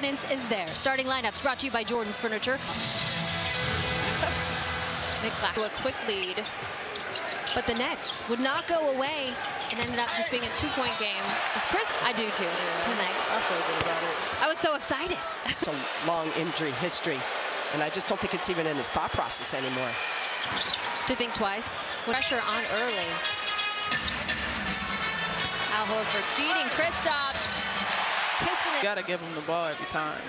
confidence is there. Starting lineups brought to you by Jordan's Furniture. A quick lead, but the Nets would not go away and ended up just being a 2-point game. It's Chris, I do too tonight. I feel good about it. I was so excited. It's a long injury history, and I just don't think it's even in his thought process anymore. To think twice. Pressure on early. Al Horford feeding Kristaps. Kissing it. You gotta give him the ball every time.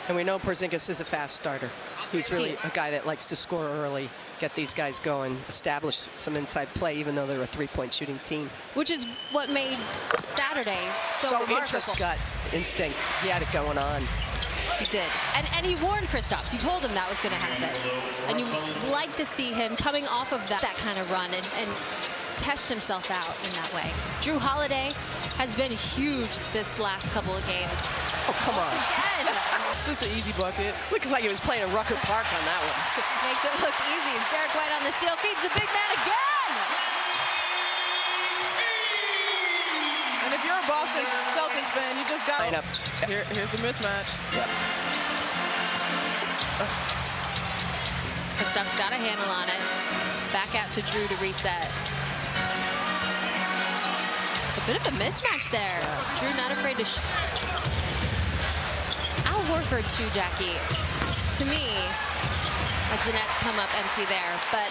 And we know Porzingis is a fast starter. He's really a guy that likes to score early, get these guys going, establish some inside play, even though they're a three-point shooting team. Which is what made Saturday so remarkable. Interest, gut instinct. He had it going on. He did. And he warned Kristaps. He told him that was going to happen. And you like to see him coming off of that kind of run and test himself out in that way. Drew Holiday has been huge this last couple of games. Oh, come on. Again. It's just an easy bucket. Looked like he was playing in Rucker Park on that one. Makes it look easy. Derek White on the steal, feeds the big man again. And if you're a Boston Celtics fan, you just got Lineup. Here's the mismatch. Yep. Kristaps got a handle on it. Back out to Drew to reset. A bit of a mismatch there. Yeah. Drew not afraid to Al Horford too, Jackie. To me, as the Nets come up empty there, but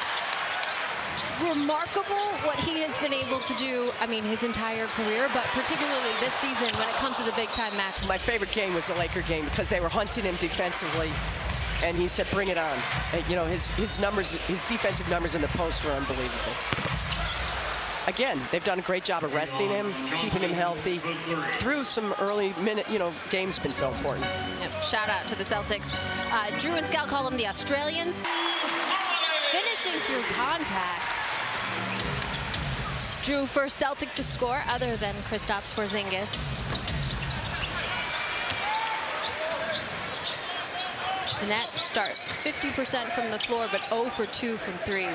remarkable what he has been able to do, I mean, his entire career, but particularly this season when it comes to the big-time match. My favorite game was the Laker game because they were hunting him defensively, and he said, bring it on. And, you know, his numbers, his defensive numbers in the post were unbelievable. Again, they've done a great job of resting him, keeping him healthy. Through some early minute, games been so important. Yep. Shout out to the Celtics. Drew and Scal call them the Australians. Finishing through contact. Drew, first Celtic to score other than Kristaps Porzingis. The Nets start 50% from the floor, but 0 for 2 from 3.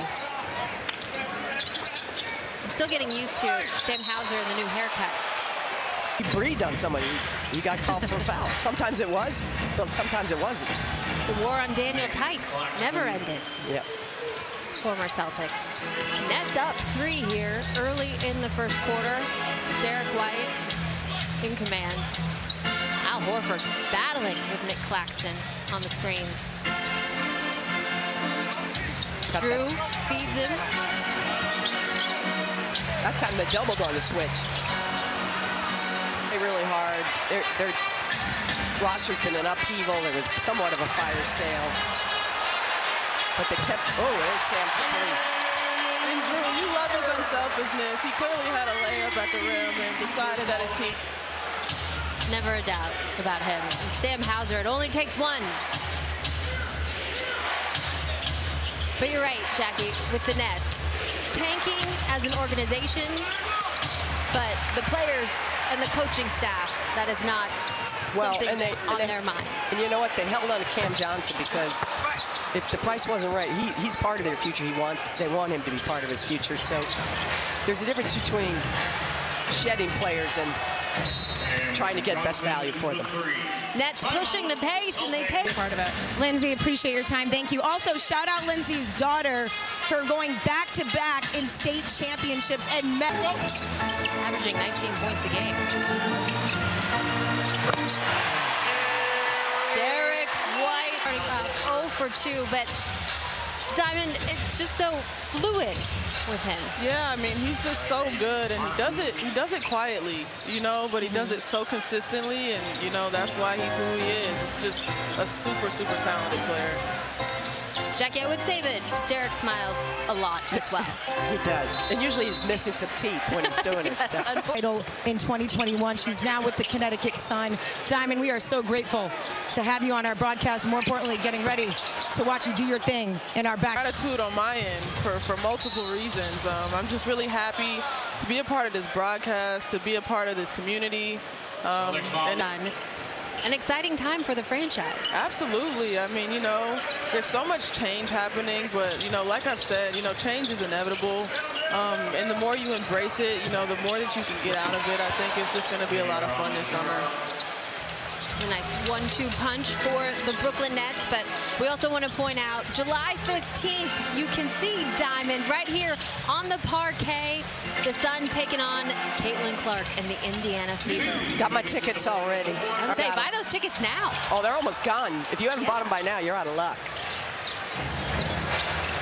I'm still getting used to Sam Hauser and the new haircut. He breathed on somebody. He got called for a foul. Sometimes it was, but sometimes it wasn't. The war on Daniel Tice never ended. Yeah. Former Celtic. Nets up 3 here early in the first quarter. Derek White in command. Al Horford battling with Nick Claxton on the screen. Drew feeds him. That time they doubled on the switch. They really hard. Their roster's been an upheaval. There was somewhat of a fire sale. But they kept, there's Sam Curry. And Drew, you love his unselfishness. He clearly had a layup at the rim and decided that his team. Never a doubt about him. Sam Hauser, it only takes one. But you're right, Jackie, with the Nets. Tanking as an organization, but the players and the coaching staff, that is not something on their mind. And you know what? They held on to Cam Johnson because if the price wasn't right, he's part of their future. They want him to be part of his future. So there's a difference between shedding players and trying to get best value for them. Nets pushing the pace, and they take part of it. Lindsay, appreciate your time. Thank you. Also, shout out Lindsay's daughter for going back-to-back in state championships and averaging 19 points a game. Derek White up 0 for 2, but Diamond, it's just so fluid with him. Yeah, I mean, he's just so good, and he does it quietly, but he does it so consistently, and that's why he's who he is. It's just a super, super talented player. Jackie, I would say that Derek smiles a lot as well. He does. And usually he's missing some teeth when he's doing it. So. Title in 2021. She's now with the Connecticut Sun. Diamond, we are so grateful to have you on our broadcast. More importantly, getting ready to watch you do your thing in our back. Gratitude on my end for multiple reasons. I'm just really happy to be a part of this broadcast, to be a part of this community. An exciting time for the franchise. Absolutely. I mean, there's so much change happening, but, like I've said, change is inevitable. And the more you embrace it, the more that you can get out of it. I think it's just going to be a lot of fun this summer. A nice 1-2 punch for the Brooklyn Nets, but we also want to point out July 15th, you can see Diamond right here on the parquet. The Sun taking on Caitlin Clark and the Indiana Fever. Got my tickets already. I was gonna say, buy those tickets now. Oh, they're almost gone. If you haven't bought them by now, you're out of luck.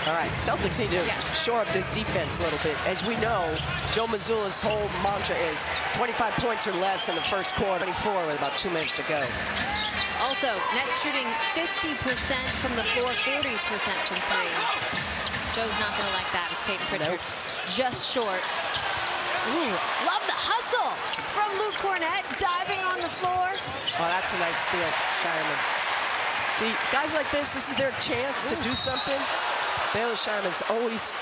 All right, Celtics need to shore up this defense a little bit. As we know, Joe Mazzulla's whole mantra is 25 points or less in the first quarter, 24 with about 2 minutes to go. Also, Nets shooting 50% from the floor, 40% from three. Joe's not going to like that. It's Peyton Pritchard. Nope. Just short. Ooh, love the hustle from Luke Cornett, diving on the floor. Oh, that's a nice steal, Shireman. See, guys like this is their chance to do something. Baylor Shireman's always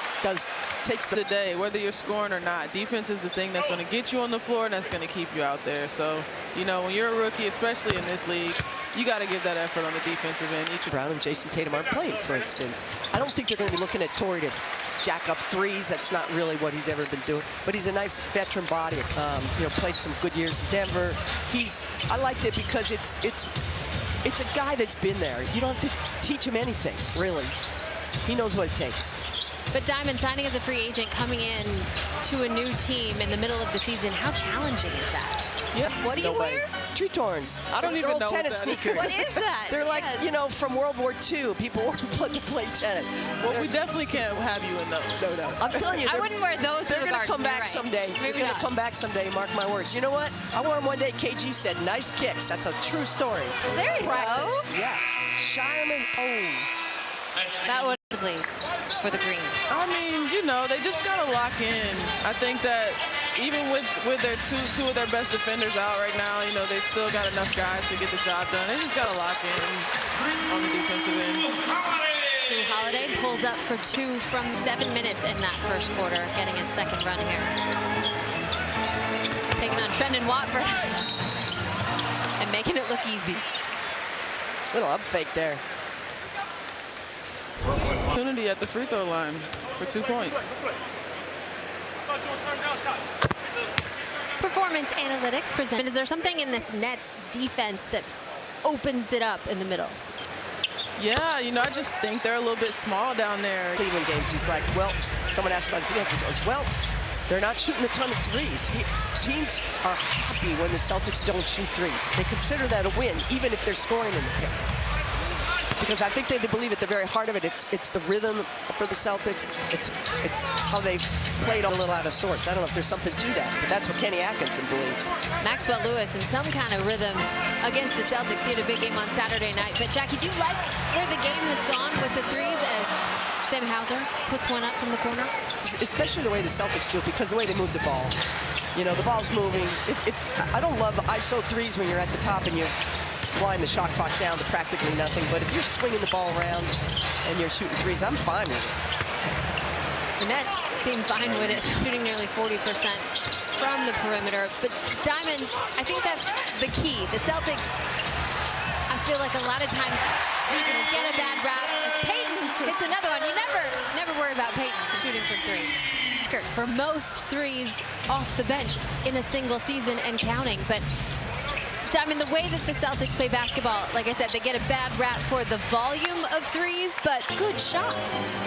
takes the day, whether you're scoring or not. Defense is the thing that's going to get you on the floor and that's going to keep you out there. So, you know, when you're a rookie, especially in this league, you got to give that effort on the defensive end. Brown and Jason Tatum aren't playing, for instance. I don't think they're going to be looking at Torrey to jack up threes. That's not really what he's ever been doing. But he's a nice veteran body. You know, played some good years in Denver. I liked it because it's a guy that's been there. You don't have to teach him anything, really. He knows what it takes. But Diamond signing as a free agent, coming in to a new team in the middle of the season, how challenging is that? Yeah. What do you wear? Tree torns. I don't even know tennis what that sneakers. What is that? They're like, you know, from World War II. People wore them to play tennis. Well, we definitely can't have you in those. No. I'm telling you, I wouldn't wear those to they're the going to garden. come back Right. someday. Maybe They're going to come back someday, mark my words. You know what? I wore them one day. KG said, nice kicks. That's a true story. There you Practice. go. Yeah. Shireman, oh. That would be for the green. I mean, you know, they just got to lock in. I think that even with their two of their best defenders out right now, you know, they still got enough guys to get the job done. They just got to lock in on the defensive end. Drew Holiday pulls up for 2 from 7 minutes in that first quarter, getting his second run here. Taking on Trendon Watford and making it look easy. Little up fake there. Opportunity at the free throw line for 2 points. Performance analytics presented. Is there something in this Nets defense that opens it up in the middle? Yeah, you know, I just think they're a little bit small down there. Cleveland games, he's like, well, someone asked about his defense. He goes, well, they're not shooting a ton of threes. Teams are happy when the Celtics don't shoot threes. They consider that a win, even if they're scoring in the paint. Because I think they believe at the very heart of it, it's the rhythm for the Celtics. It's how they've played a little out of sorts. I don't know if there's something to that, but that's what Kenny Atkinson believes. Maxwell Lewis in some kind of rhythm against the Celtics. He had a big game on Saturday night. But Jackie, do you like where the game has gone with the threes as Sam Hauser puts one up from the corner? Especially the way the Celtics do it, because the way they move the ball. You know, the ball's moving. I don't love ISO threes when you're at the top and you wind the shot clock down to practically nothing, but if you're swinging the ball around and you're shooting threes, I'm fine with it. The Nets seem fine with it, shooting nearly 40% from the perimeter. But Diamond, I think that's the key. The Celtics, I feel like a lot of times we can get a bad rap. As Peyton hits another one, you never worry about Peyton shooting from three. For most threes off the bench in a single season and counting, but Diamond, the way that the Celtics play basketball, like I said, they get a bad rap for the volume of threes, but good shots.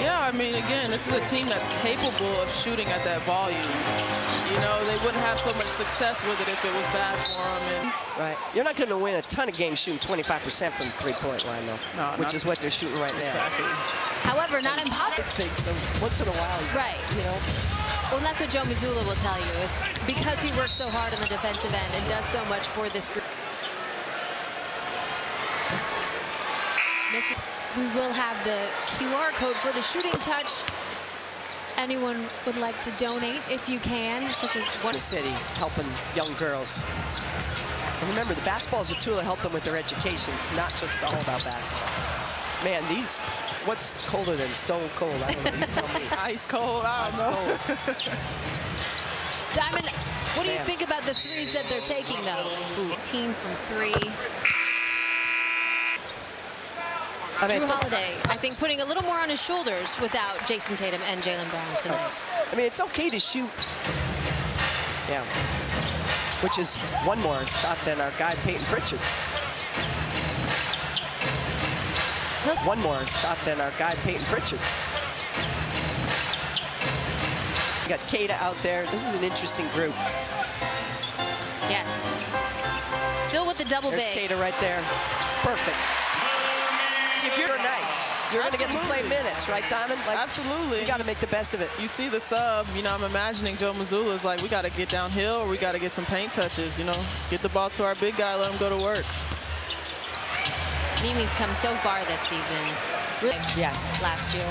Yeah, I mean, again, this is a team that's capable of shooting at that volume. You know, they wouldn't have so much success with it if it was bad for them. Right. You're not going to win a ton of games shooting 25% from the three-point line, though, which is what they're shooting right now. Exactly. However, not impossible. So once in a while, he's right. You know. Well, and that's what Joe Mazzulla will tell you, is because he works so hard on the defensive end and does so much for this group. We will have the QR code for the shooting touch. Anyone would like to donate if you can. Such a The city helping young girls. And remember, the basketball is a tool to help them with their education. It's not just all about basketball. Man, what's colder than stone cold? I don't know. You tell me. Ice cold, I don't know. Diamond, what do you think about the threes that they're taking, though? 18 from 3. I mean, Drew Holiday, I think, putting a little more on his shoulders without Jason Tatum and Jalen Brown tonight. I mean, it's okay to shoot. Yeah. Which is one more shot than our guy, Peyton Pritchard. one more shot than our guy Peyton Pritchard. We got Kata out there. This is an interesting group. Yes. Still with the double There's big. Kata right there. Perfect. See, if you're tonight, you're going to get to play minutes, right, Diamond? Like, Absolutely. You got to make the best of it. You see the sub, you know, I'm imagining Joe Mazzulla's like, we got to get downhill or we got to get some paint touches, you know, get the ball to our big guy, let him go to work. Nimi's come so far this season. Really, Yes. last year.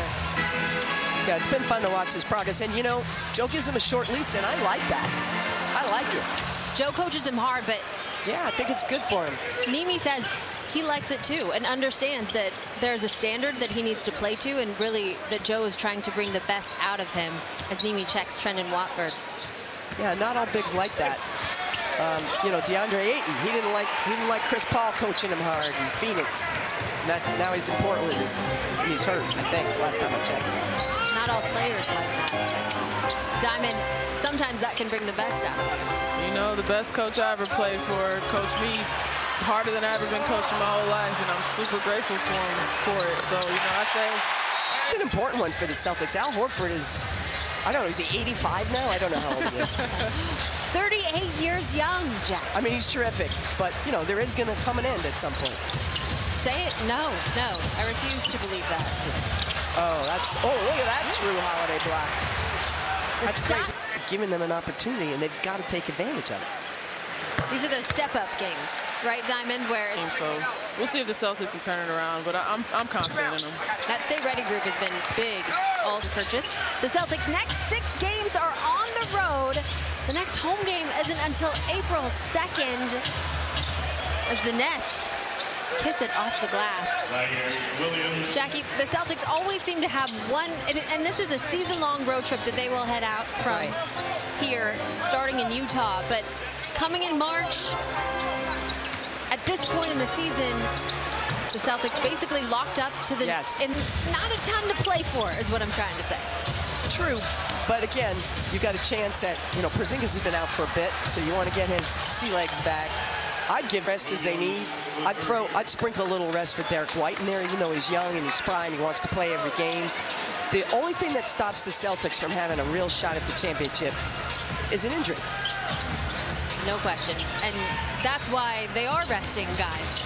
Yeah, it's been fun to watch his progress. And, you know, Joe gives him a short leash, and I like that. I like it. Joe coaches him hard, but Yeah, I think it's good for him. Nimi says he likes it too and understands that there's a standard that he needs to play to, and really that Joe is trying to bring the best out of him as Nimi checks Trendon Watford. Yeah, not all bigs like that. You know, DeAndre Ayton, he didn't like Chris Paul coaching him hard in Phoenix. Now he's in Portland and he's hurt, I think, last time I checked. Not all players like that. Diamond, sometimes that can bring the best out. You know, the best coach I ever played for coached me harder than I ever been coached in my whole life, and I'm super grateful for him for it. So, you know, I say An important one for the Celtics. Al Horford is, I don't know, is he 85 now? I don't know how old he is. 38 years young, Jack. I mean, he's terrific, but, you know, there is going to come an end at some point. Say it? No, I refuse to believe that. Oh, look at that Drew Holiday block. The That's great. Giving them an opportunity, and they've got to take advantage of it. These are those step-up games, right, Diamond, where so. We'll see if the Celtics can turn it around, but I'm confident in them. that Stay Ready group has been big all purchase. The Celtics' next 6 games are on the road. The next home game isn't until April 2nd as the Nets kiss it off the glass. Jackie, the Celtics always seem to have one, and this is a season-long road trip that they will head out from here, starting in Utah. But coming in March, at this point in the season, the Celtics basically locked up to the, and not a ton to play for, is what I'm trying to say. True, but again, you got a chance at, you know, Porzingis has been out for a bit, so you want to get his sea legs back. I'd give rest as they need. I'd sprinkle a little rest for Derek White in there, even though he's young and he's spry and he wants to play every game. The only thing that stops the Celtics from having a real shot at the championship is an injury. No question. And that's why they are resting guys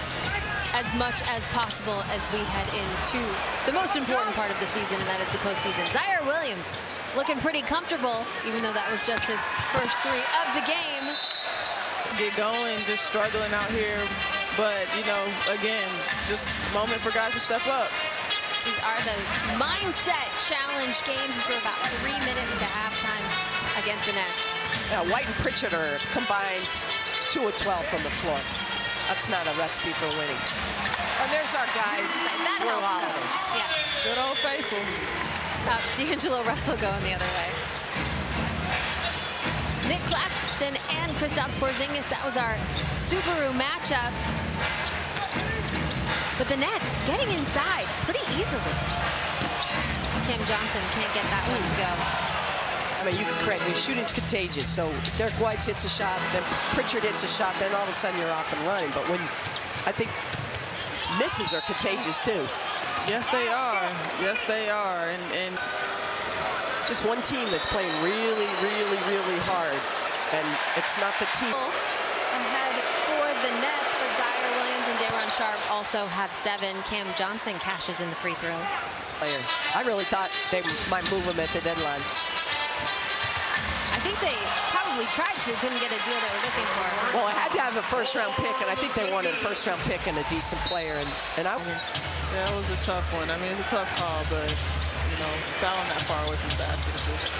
as much as possible as we head into the most important part of the season, and that is the postseason. Zaire Williams looking pretty comfortable, even though that was just his first 3 of the game. Get going, just struggling out here. But, you know, again, just a moment for guys to step up. These are those mindset challenge games. We're about 3 minutes to halftime against the Nets. Yeah, White and Pritchard are combined 2 of 12 from the floor. That's not a recipe for winning. And there's our guy, That Drew helps, Holiday. though. Yeah. Good old faithful. Stop D'Angelo Russell going the other way. Nick Claxton and Kristaps Porzingis, that was our Subaru matchup. But the Nets getting inside pretty easily. Cam Johnson can't get that one to go. I mean, you can correct me. Shooting's contagious. So Derek White hits a shot, then Pritchard hits a shot, then all of a sudden you're off and running. But when I think misses are contagious too. Yes, they are. Yes, they are. And just one team that's playing really, really, really hard, and it's not the team. Ahead for the Nets, but Zaire Williams and Day'Ron Sharpe also have 7. Cam Johnson cashes in the free throw. I really thought they might move him at the deadline. I think they probably tried to, couldn't get a deal they were looking for. Well, I had to have a first-round pick, and I think they wanted a first-round pick and a decent player, and I. Yeah, it was a tough one. I mean, it's a tough call, but, you know, fouling that far away from the basket is just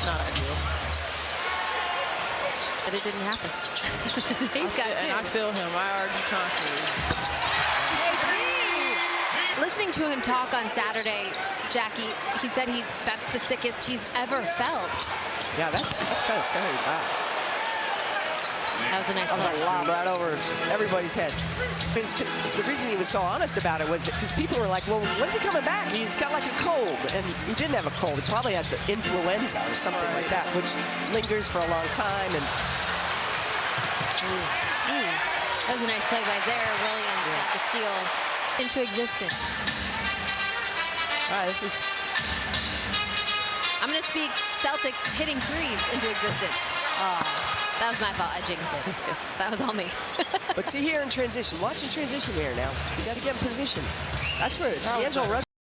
not ideal. But it didn't happen. He's got 2. And I feel him. I argue constantly. Listening to him talk on Saturday, Jackie, he said that's the sickest he's ever felt. Yeah, that's kind of scary. Wow. That was a nice That was play. a lob right over everybody's head. The reason he was so honest about it was because people were like, well, when's he coming back? He's got like a cold. And he didn't have a cold. He probably had the influenza or something like that, which lingers for a long time. And That was a nice play by Zaire Williams. Got the steal into existence. All right, this is. I'm going to speak Celtics hitting threes into existence. Oh, that was my fault. I jinxed it. That was all me. But see here in transition. Watch in transition here now. You got to get in position. That's where D'Angelo Russell.